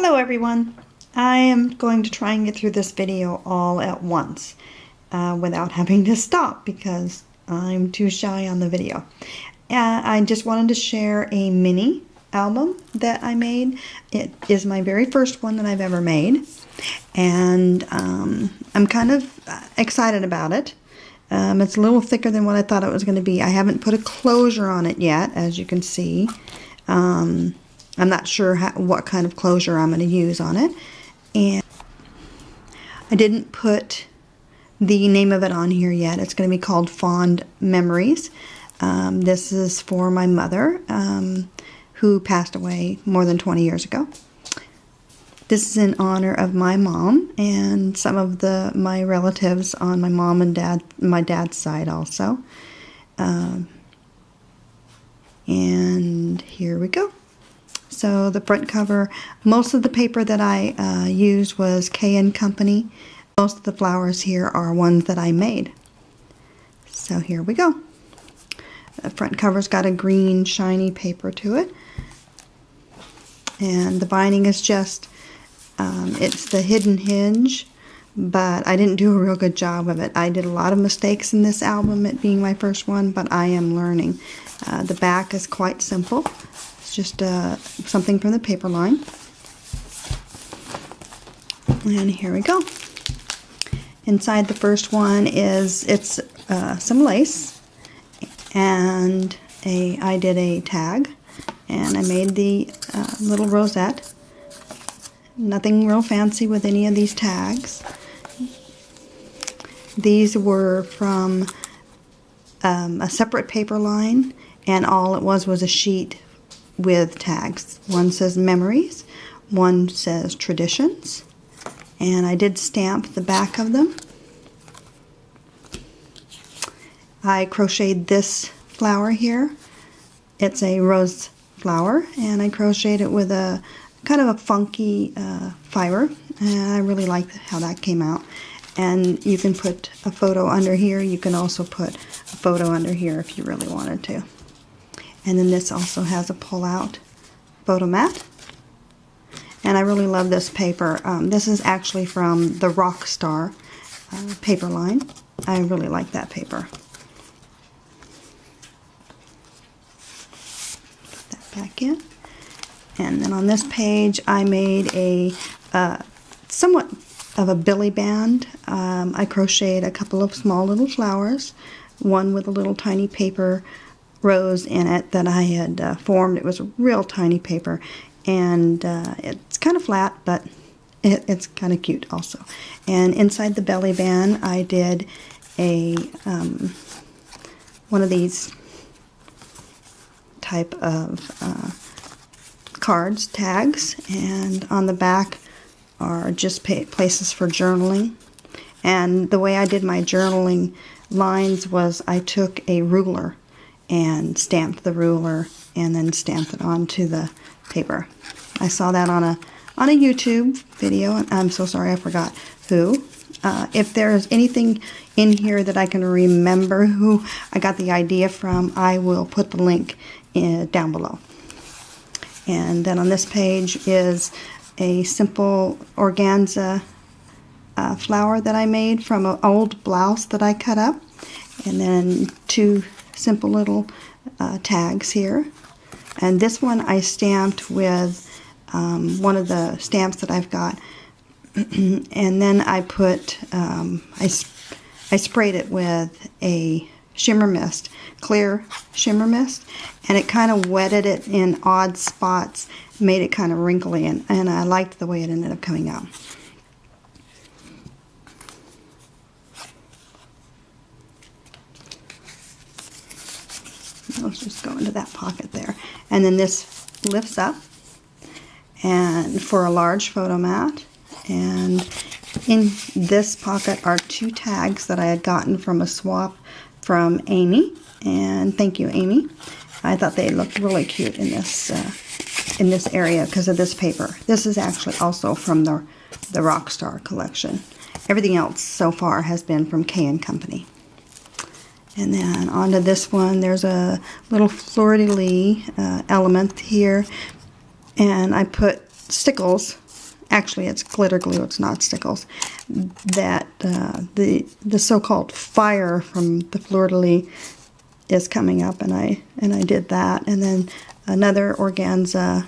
Hello everyone. I am going to try and get through this video all at once without having to stop because I'm too shy on the video. I just wanted to share a mini album that I made. It is my very first one that I've ever made, and I'm kind of excited about it. It's a little thicker than what I thought it was going to be. I haven't put a closure on it yet, as you can see. I'm not sure what kind of closure I'm going to use on it, and I didn't put the name of it on here yet. It's going to be called Fond Memories. This is for my mother, who passed away more than 20 years ago. This is in honor of my mom and some of my relatives on my mom and my dad's side also. And here we go. So the front cover, most of the paper that I used was K Company. Most of the flowers here are ones that I made. So here we go. The front cover's got a green shiny paper to it. And the binding is just, it's the hidden hinge, but I didn't do a real good job of it. I did a lot of mistakes in this album, it being my first one, but I am learning. The back is quite simple. Just something from the paper line. And here we go. Inside the first one is some lace, and I did a tag, and I made the little rosette. Nothing real fancy with any of these tags. These were from a separate paper line, and all it was a sheet with tags. One says memories, one says traditions, and I did stamp the back of them. I crocheted this flower here. It's a rose flower, and I crocheted it with a kind of a funky fiber, and I really like how that came out. And you can put a photo under here. You can also put a photo under here if you really wanted to. And then this also has a pull-out photo mat. And I really love this paper. This is actually from the Rockstar paper line. I really like that paper. Put that back in. And then on this page, I made a somewhat of a billy band. I crocheted a couple of small little flowers, one with a little tiny paper rose in it that I had formed. It was a real tiny paper, and it's kind of flat, but it's kind of cute also. And inside the belly band, I did a one of these type of cards, tags, and on the back are just places for journaling. And the way I did my journaling lines was I took a ruler and stamped the ruler and then stamped it onto the paper. I saw that on a YouTube video, and I'm so sorry I forgot who. If there's anything in here that I can remember who I got the idea from, I will put the link down below. And then on this page is a simple organza flower that I made from an old blouse that I cut up, and then two simple little tags here. And this one I stamped with one of the stamps that I've got, and then I put I sprayed it with a shimmer mist, clear shimmer mist, and it kind of wetted it in odd spots, made it kind of wrinkly, and I liked the way it ended up coming out. Let's just go into that pocket there. And then this lifts up and for a large photo mat. And in this pocket are two tags that I had gotten from a swap from Amy. And thank you, Amy. I thought they looked really cute in this area because of this paper. This is actually also from the Rockstar collection. Everything else so far has been from K Company. And then onto this one, there's a little fleur-de-lis element here, and I put stickles actually it's glitter glue, it's not stickles, that the so-called fire from the fleur-de-lis is coming up, and I did that. And then another organza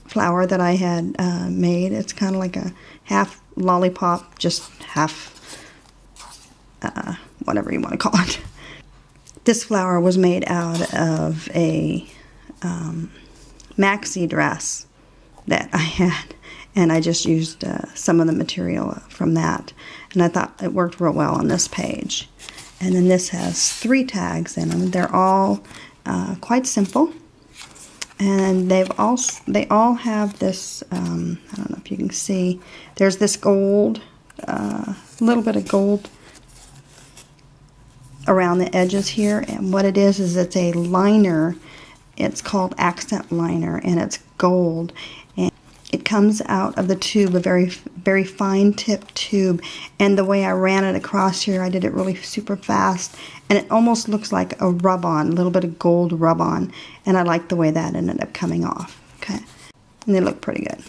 flower that I had made. It's kind of like a half lollipop, just half whatever you want to call it. This flower was made out of a maxi dress that I had, and I just used some of the material from that, and I thought it worked real well on this page. And then this has 3 tags in them. They're all quite simple, and they all have this, I don't know if you can see, there's this gold, little bit of gold around the edges here, and what it is it's a liner. It's called accent liner, and it's gold, and it comes out of the tube, a very, very fine tip tube. And the way I ran it across here, I did it really super fast, and it almost looks like a rub-on, a little bit of gold rub-on, and I like the way that ended up coming off. Okay, and they look pretty good,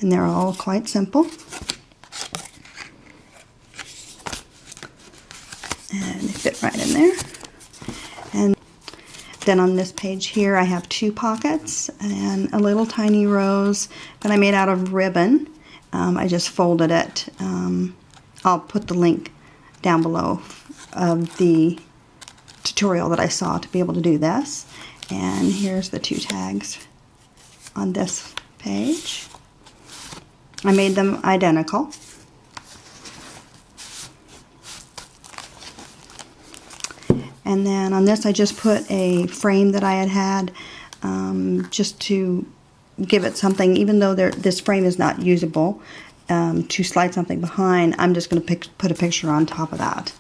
and they're all quite simple. And they fit right in there. And then on this page here, I have 2 pockets and a little tiny rose that I made out of ribbon. I just folded it. I'll put the link down below of the tutorial that I saw to be able to do this. And here's the 2 tags on this page. I made them identical. And then on this, I just put a frame that I had just to give it something, even though this frame is not usable, to slide something behind. I'm just going to put a picture on top of that.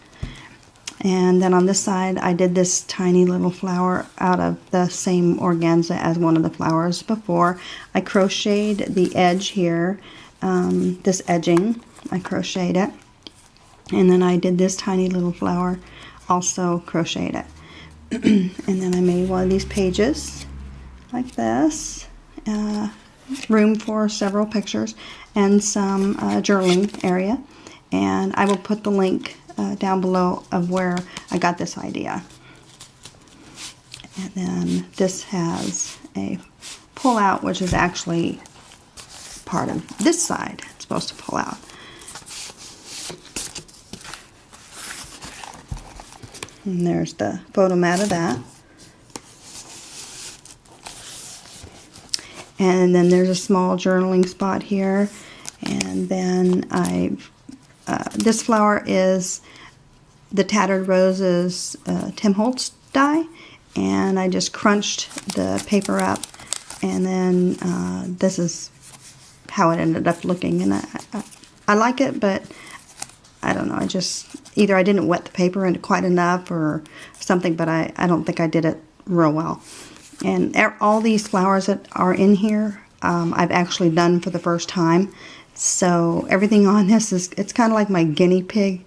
And then on this side, I did this tiny little flower out of the same organza as one of the flowers before. I crocheted the edge here, this edging, I crocheted it. And then I did this tiny little flower, also crocheted it. And then I made one of these pages like this, room for several pictures and some journaling area, and I will put the link down below of where I got this idea. And then this has a pull out, which is actually part of this side. It's supposed to pull out. And there's the photo mat of that. And then there's a small journaling spot here. And then this flower is the Tattered Roses Tim Holtz die. And I just crunched the paper up. And then this is how it ended up looking. And I like it, but I don't know, either I didn't wet the paper in quite enough or something, but I don't think I did it real well. And all these flowers that are in here, I've actually done for the first time. So everything on this it's kind of like my guinea pig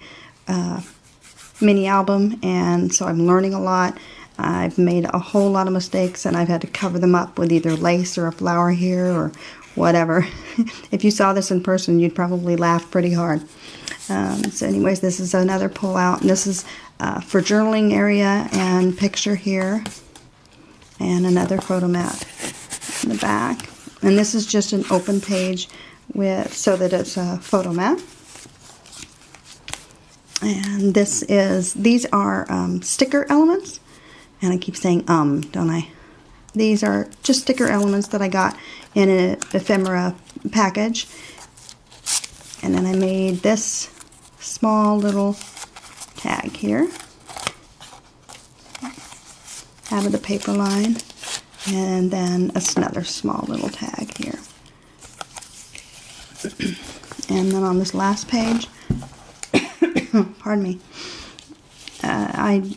mini album, and so I'm learning a lot. I've made a whole lot of mistakes, and I've had to cover them up with either lace or a flower here or whatever. If you saw this in person, you'd probably laugh pretty hard. So anyways, this is another pull out, and this is for journaling area and picture here, and another photo mat in the back. And this is just an open page so that it's a photo mat. And these are sticker elements, and I keep saying don't I? These are just sticker elements that I got in an ephemera package. And then I made this small little tag here out of the paper line, and then another small little tag here. And then on this last page, pardon me, I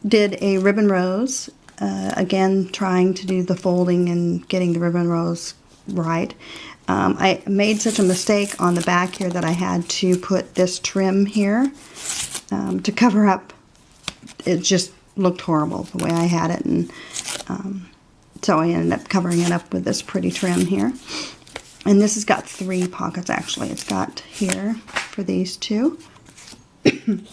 did a ribbon rose, again trying to do the folding and getting the ribbon rose right. I made such a mistake on the back here that I had to put this trim here to cover up. It just looked horrible the way I had it, and so I ended up covering it up with this pretty trim here. And this has got 3 pockets actually. It's got here for these 2. And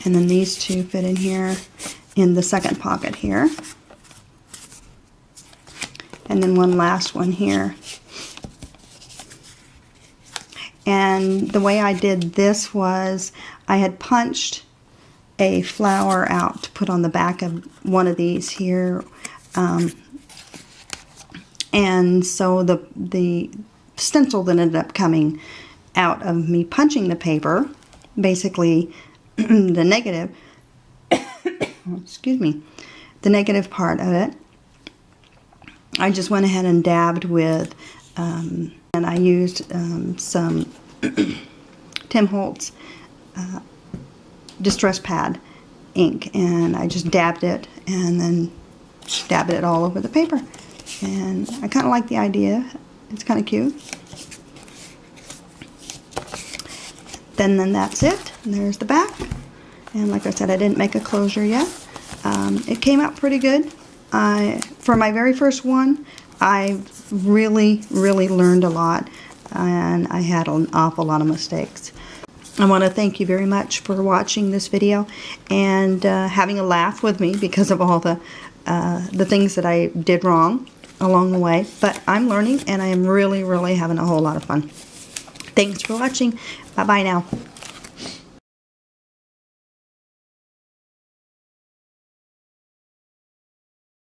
then these 2 fit in here in the second pocket here. And then one last one here. And the way I did this was I had punched a flower out to put on the back of one of these here. And so the stencil that ended up coming out of me punching the paper, basically the negative, excuse me, the negative part of it, I just went ahead and dabbed with, and I used some Tim Holtz Distress Pad ink, and I just dabbed it and then dabbed it all over the paper. And I kind of like the idea. It's kind of cute. Then that's it. And there's the back. And like I said, I didn't make a closure yet. It came out pretty good. For my very first one, I really learned a lot, and I had an awful lot of mistakes. I want to thank you very much for watching this video and having a laugh with me because of all the things that I did wrong along the way. But I'm learning, and I am really having a whole lot of fun. Thanks for watching. Bye-bye now.